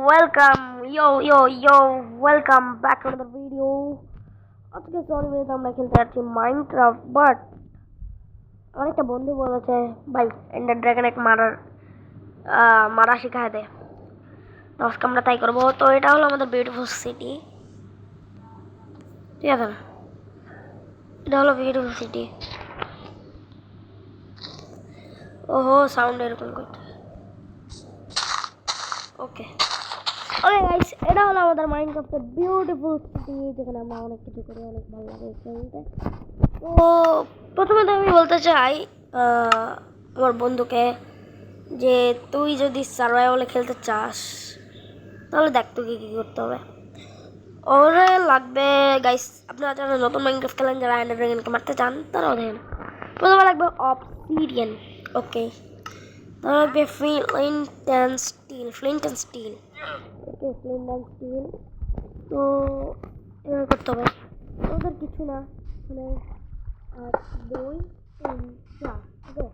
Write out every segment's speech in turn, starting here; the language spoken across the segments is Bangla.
welcome, yo, welcome back to another video. আজকে সরি বলতে আমরা খেলতে যাচ্ছি মাইনক্রাফট, বাট আমার একটা বন্ধু বলেছে ভাই এন্ডার ড্রাগন এক মারা শিখায় দে। তো আজকে আমরা তাই করবো। তো এটা হলো আমাদের বিউটিফুল সিটি, ঠিক আছে? এটা হলো বিউটিফুল সিটি। ওহো, সাউন্ড এরকম করতে। ওকে গাইস, এটা হলো আমাদের মাইনক্রাফটের বিউটিফুল সিটি, যেখানে আমরা অনেক কিছু করি, অনেক ভালো লাগে খেলতে। তো প্রথমে তো আমি বলতে চাই আমার বন্ধুকে যে তুই যদি সার্ভাইভালে খেলতে চাস তাহলে দেখ তোকে কী করতে হবে। ওরে লাগবে গাইস, আপনারা যারা নতুন মাইনক্রাফট খেলেন, যারা এন্ডার ড্রাগনকে মারতে চান তারাও দেখেন। প্রথমে লাগবে অবসিডিয়ান, ওকে। তারপর লাগবে flint and steel, okay, flint and steel. তো এভাবে করতে হবে, ওদের কিছু না, মানে 1 2 3 4, ওকে,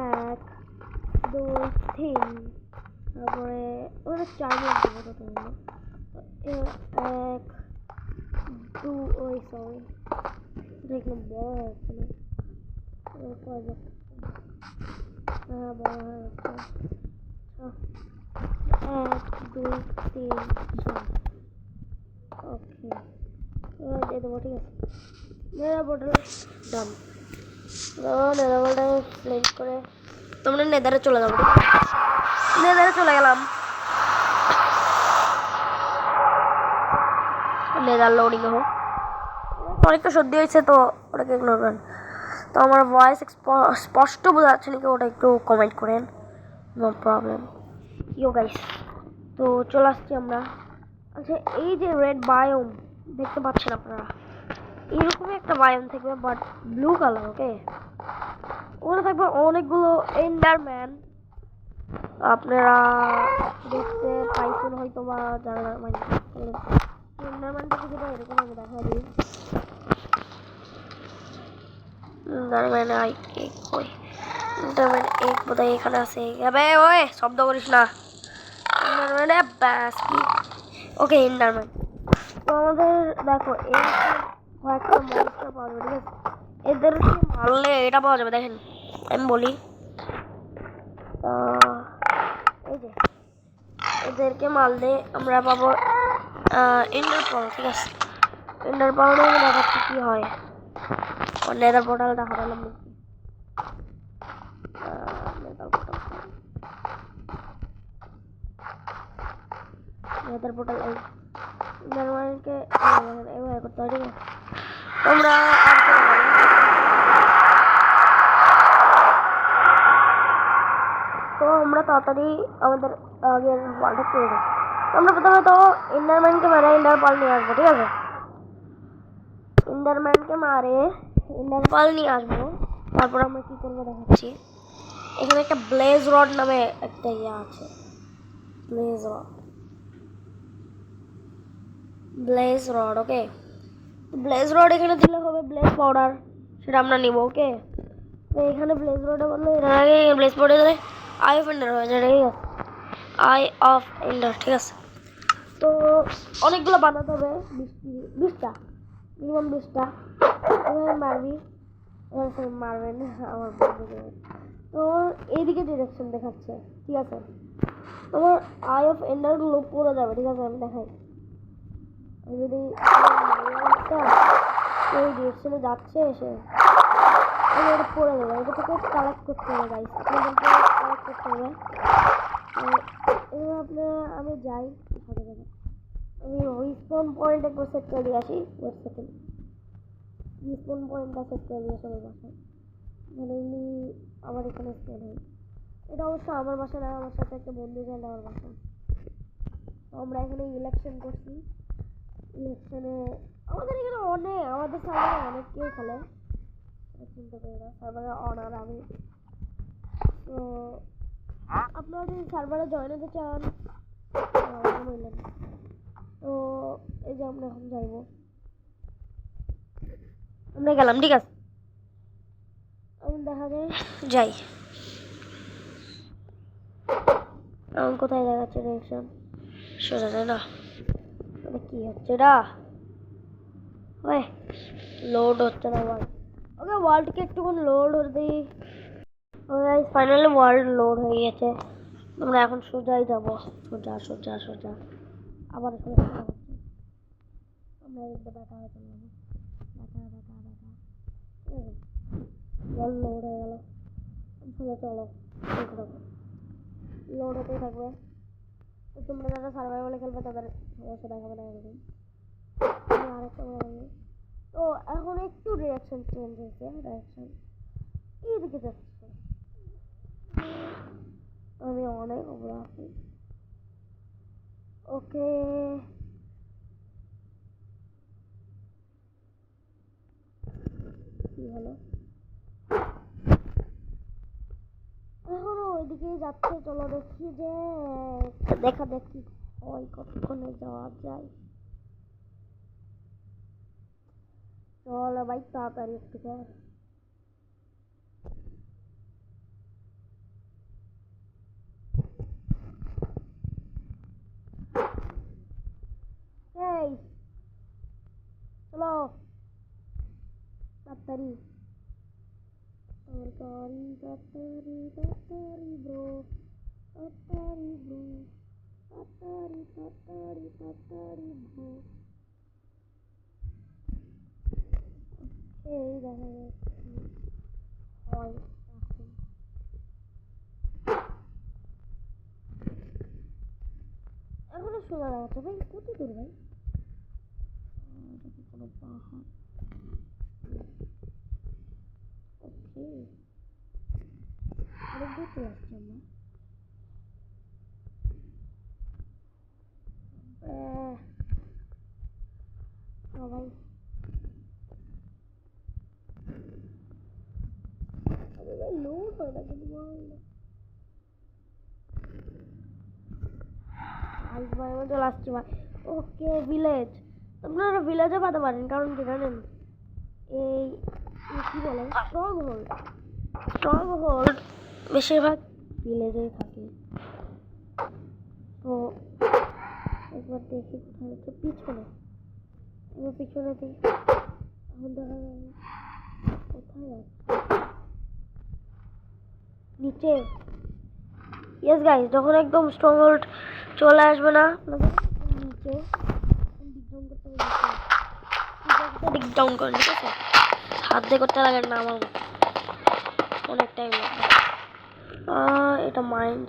1 2 3, তারপরে ওরা 4 মিনিট দেবো টোটাল। 1 2, ওই সরি দেখলাম বড় হচ্ছে না, হ্যাঁ বড় হয়ে যাচ্ছে। 1 2 3 4, ওকে, দিয়ে দেবো, ঠিক আছে। নেড়া বোতল ডান। নেড়া বোতল প্লেস করে তোমরা নেদারে চলে যাবো। নেদারে চলে গেলাম, নেদার লোডিং হোক। অনেকটা সর্দি হয়েছে তো ওটাকে ইগনোর করেন। তো আমার ভয়েস স্পষ্ট বোঝা যাচ্ছে নাকি ওটা একটু কমেন্ট করেন, নো প্রবলেম। ইয়ো গাইস, তো চলে আসছি আমরা। আচ্ছা, এই যে রেড বায়োম দেখতে পাচ্ছেন আপনারা, এরকমই একটা বায়োম থাকবে বাট ব্লু কালার, ওকে। ওখানে থাকবে অনেকগুলো এন্ডারম্যান, আপনারা দেখতে পাইছেন হয়তো বা যারা মানে এন্ডারম্যানটাকে যেটা এরকম আমি দেখা দিই। এন্ডারম্যান এন্ডারম্যান এক বোধহয় এখানে আছে। ওই শব্দ করিস না, এন্ডারম্যান ব্যাস কি, ওকে এন্ডারম্যান। তো আমাদের দেখো এই কয়েকটা মনস্টার পাওয়া যাবে, ঠিক আছে? এদেরকে মারলে এটা পাওয়া যাবে, দেখেন আমি বলি। এই যে এদেরকে মারলে আমরা পাবো এন্ডার পাওয়ার, ঠিক আছে? এন্ডার পাওয়ারে দেখাচ্ছি কি হয়। নেদার পোর্টালটা হারালাম নাকি? নেদার পোর্টাল এই এন্ডারম্যানকে এভাবে করতে হয়, ঠিক আছে? তোমরা তো আমরা তাড়াতাড়ি আমাদের আগের ওয়ালটা করে দেবো। আমরা প্রথমে তো এন্ডারম্যানকে মারে এন্ডার পাল নিয়ে আসবো, ঠিক আছে? এন্ডারম্যানকে মারে এন্ডার পাল নিয়ে আসবো। তারপর আমরা কি করবো দেখাচ্ছি। এখানে একটা ব্লেজ রড নামে একটা ইয়ে আছে, ব্লেজ রড, ওকে। ব্লেজ রড এখানে দিলে হবে ব্লেজ পাউডার, সেটা আমরা নিব, ওকে। তো এখানে ব্লেজ রডে বললে এর আগে ব্লেজ পাউডার দিলে আই অফ এন্ডার হয়ে যায়, ঠিক আছে? আই অফ এন্ডার, ঠিক আছে। তো অনেকগুলো বানাতে হবে, 20টা, মিনিমাম 20টা। মারবি, মারবেন আমার বন্ধুকে। তো এইদিকে ডিরেকশন দেখাচ্ছে, ঠিক আছে? তোমার আই অফ এন্ডার গুলো পড়ে যাবে, ঠিক আছে? আমি দেখাই, যদি এই ডিরেকশনে যাচ্ছে এসে এটা পড়ে যাবে। এটা থেকে কালেক্ট করতে হবে গাইস, আপনাদেরকে কালেক্ট করতে হবে। এবার আমি যাই, আমি রিস্পন পয়েন্ট একবার সেট করে দিয়ে আসি। ওয়েট সেকেন্ড, রিস্পন পয়েন্টটা সেট করে দিয়ে আসি আমার বাসায়, মানে আমার এখানে স্পেন হয়। এটা অবশ্য আমার বাসা না, আমার সাথে একটা বন্ধু গেল আমার বাসা। আমরা এখানে ইলেকশন করছি। ইলেকশনে আমাদের এখানে আমাদের সার্ভারে অনেক কেউ খেলে, চিন্তা করি না। সার্ভারে অনার আমি। তো আপনারা যদি সার্ভারে জয়েন হতে চান, তো এই যে আমরা এখন যাইবো, আমরা গেলাম, ঠিক আছে? আমি দেখা যায় যাই, এখন কোথায় দেখাচ্ছে ডিরেকশন। সোজা যায় না, মানে কি হচ্ছে এটা? ওই লোড হচ্ছে না ওয়ার্ল্ড। ওকে ওয়ার্ল্ডকে একটুক্ষণ লোড হতে দিই। ওকে ফাইনালি ওয়ার্ল্ড লোড হয়ে গেছে। আমরা এখন সোজাই যাব, সোজা সোজা সোজা। আবার সোজা হচ্ছে, আমরা একটু দেখা হয়ে চললাম, দেখা দেখা দেখা। ওয়ার্ল্ড লোড হয়ে গেল। সোজা চলো, লোড হতেই থাকবে। তো তোমরা যারা সার্ভাইভালে খেলবে তাদের সমস্যা দেখাবে না এরকম। আরেকটা তো এখন একটু ডিরেকশন চেঞ্জ হয়েছে, ডিরেকশন এইদিকে যাচ্ছে। আমি অনেক উপরে আছি। ওকে কি হলো? এখনো ওইদিকে যাচ্ছে, চলো দেখি যে দেখা দেখি হয় কতক্ষণে যাওয়া যায়। চলো ভাই তাড়াতাড়ি একটু কর। এই চলো তাড়াতাড়ি, তাড়াতাড়ি তাড়াতাড়ি তাড়াতাড়ি ব্রো, তাড়াতাড়ি ব্রো, তাড়াতাড়ি তাড়াতাড়ি তাড়াতাড়ি ব্রো। এই দেখা যাচ্ছে হয় এখন। এখনো শোনা যাচ্ছে ভাই, কত দূর ভাই? কোনো পাহাড়। ওকে অনেক দূর চলে আসছি আমরা। সবাই লোড হয় না কিন্তু ভাই আমি চলে আসছি ভাই। ওকে ভিলেজ, আপনারা ভিলেজে পাতে পারেন, কারণ কি জানেন এই কি বলে স্ট্রং হোল্ড, স্ট্রং হোল্ড বেশিরভাগ ভিলেজেই থাকে। তো একবার দেখি কোথায় হচ্ছে, পিছনে, এবার পিছনে দেখি এখন দেখা যাবে কোথায় যাচ্ছে, নিচে। ইয়েস গাইস, যখন একদম স্ট্রং হোল্ড চলে আসবে না নিচে ডিগ ডাউন করে, ঠিক আছে? হাত দিয়ে করতে লাগে না, আমার অনেক টাইম লাগবে। এটা মাইন্ড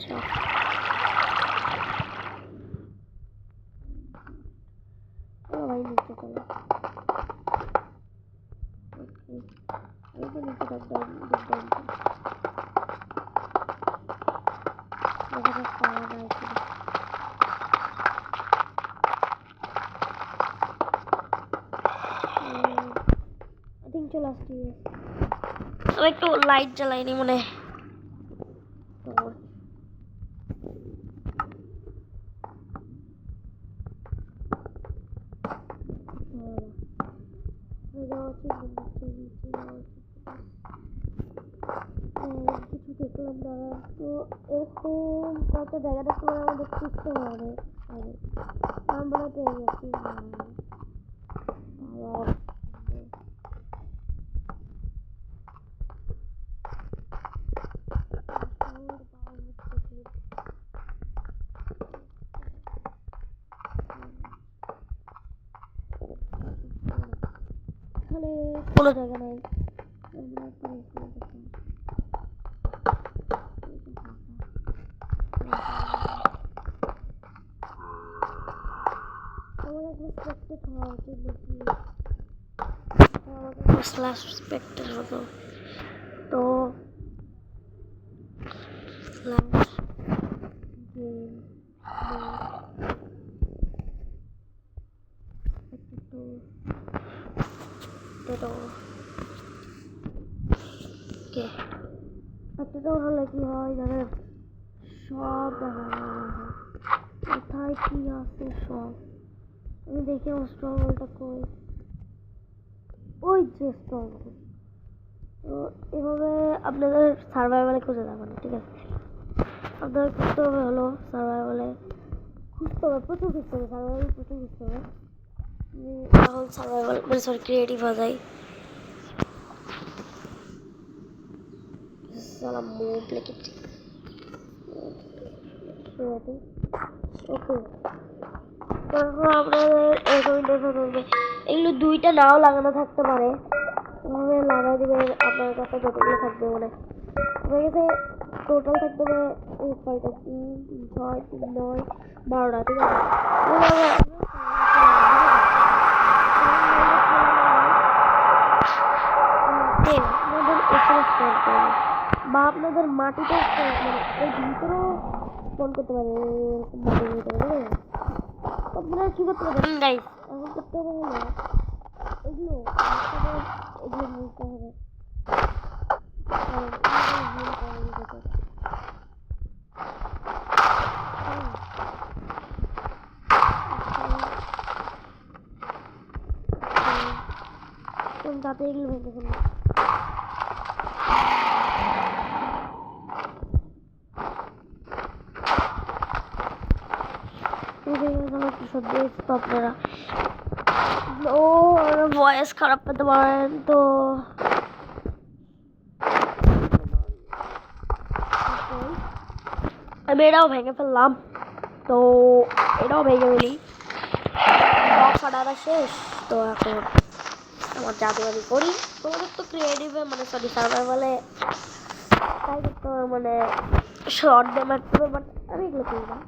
ভাই, নিচে চলো। এই তো নিচে ডিগ ডাউন দেখা যাক পাওয়া যায় কিনা। আই থিঙ্ক চলে আসছি। আমি একটু লাইট জ্বালাইনি মনে, কিছু দেখলাম দাঁড়া। তো এরকম কয়েকটা জায়গা দেখতে পারে আমাদের খুঁজতে হবে। আমরা পেয়ে গেছি এখানে কোনো জায়গা নেই। তো একটা হলে কি হয় জানেন, সব কোথায় কি আছে সব আমি দেখি। আমার স্ট্রং হোল্ডটা কই, ওই যে স্ট্রং হোল্ড। তো এভাবে আপনাদের সার্ভাইভালে খুঁজে যাবেন, ঠিক আছে? আপনাদের করতে হবে হলো সার্ভাইভালে খুঁজতে হবে, প্রচুর খুঁজতে হবে, সার্ভাইভাল প্রচুর খুঁজতে হবে। এখন সার্ভাইভাল মানে সরি ক্রিয়েটিভ হয়ে যায়। সালা মুভ লেগেছে। ওকে, তারপর আপনাদের এরকম দেখা থাকবে। এগুলো দুইটা নাও লাগানো থাকতে পারে, এভাবে লাগাই দেবে। আপনার কাছে যতগুলো থাকবে মানে আমার কাছে টোটাল থাকতে হবে কয়টা, 3 3 6 3 9 12টা, ঠিক আছে। বা আপনাদের মাটিতে মানে এই ভিতরেও স্পন করতে পারে, এরকম মাটির ভিতরে, ঠিক আছে। আপনারা কি করতে পারেন গাইস, এখন করতে হবে হলো এগুলো এগুলো নিতে হবে। যাতে এগুলো ভেঙে ফেলবে। আপনারা ও ভয়েস খারাপ পেতে পারেন, তো আমি এটাও ভেঙে ফেললাম। তো এটাও ভেঙে ফেলি, ফাটাটা শেষ। তো এখন আমার জাদুবাজি করি। তোমাদের তো ক্রিয়েটিভে মানে সরি সার্ভাইভালে তাই করতে হবে, মানে শর্ট দিয়ে মারতে হবে, বাট আমি এগুলো করি না।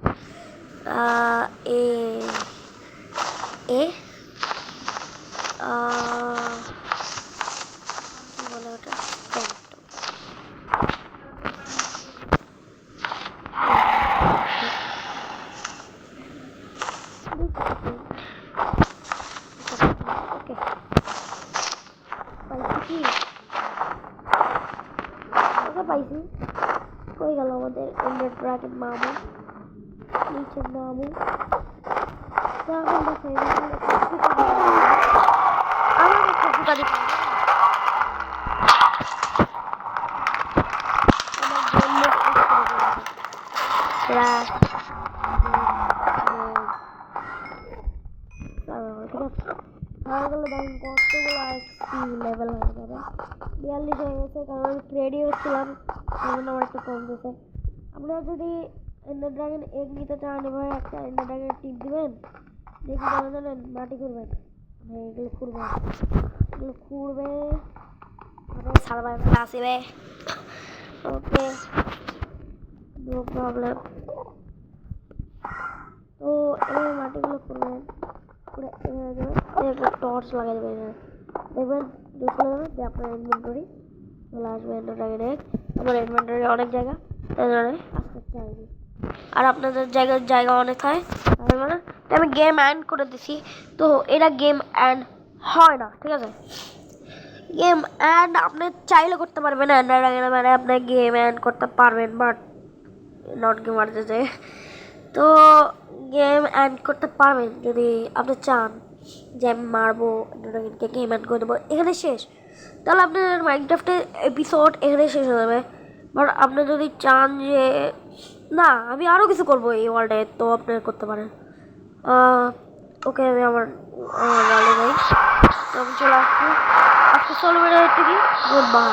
এ এ কি বলে ওটা, পাইছি। কই গেল আমাদের এন্ডার ব্র্যাকেট মামু, নিচে মামু। আমার একটা ফুটা দিতে লেভেল হয়ে যাবে। 42 হয়ে গেছে, কারণ রেডি হচ্ছিলাম, এখন আমার একটু কম গেছে। আপনারা যদি এন্ডার ড্রাগন এগ নিতে চান, এভাবে একটা এন্ডার ড্রাগনের টিপ দিবেন, দেখি জানেন মাটি করবেন, এগুলো খুঁড়বেন, এগুলো খুঁড়বে, সার্ভাইভাল আসবে। ওকে, নো প্রবলেম। তো এভাবে মাটিগুলো করবেন, করে এভাবে টর্চ লাগাই দেবেন, দেখবেন চলে যাবে যে আপনার ইনভেন্টরি চলে আসবে এন্ডার ড্রাগন এগ। আমার ইনভেন্টরি অনেক জায়গা, তাই জন্য আস্তে আস্তে আসবে। আর আপনাদের জায়গা অনেক হয়, তাই মানে আমি গেম অ্যান্ড করে দিছি। তো এটা গেম অ্যান্ড হয় না, ঠিক আছে। গেম অ্যান্ড আপনি চাইলে করতে পারবেন এন্ডার ড্রাগনে, মানে আপনি গেম অ্যান্ড করতে পারবেন, বাট নট গেমার যে। তো গেম অ্যান্ড করতে পারবেন যদি আপনি চান যে আমি মারবো এন্ডার ড্রাগনকে, গেম অ্যান্ড করে দেবো, এখানে শেষ। তাহলে আপনার মাইনক্রাফটের এপিসোড এখানে শেষ হয়ে যাবে। বাট আপনি যদি চান যে না আমি আরও কিছু করবো এই ওয়ার্ল্ডে, তো আপনি করতে পারেন। ওকে, আমি আমার ওয়ার্ল্ডে যাই। তো আমি চলে আসছি আজকে। চলো বেরো থেকে, গুড বাই।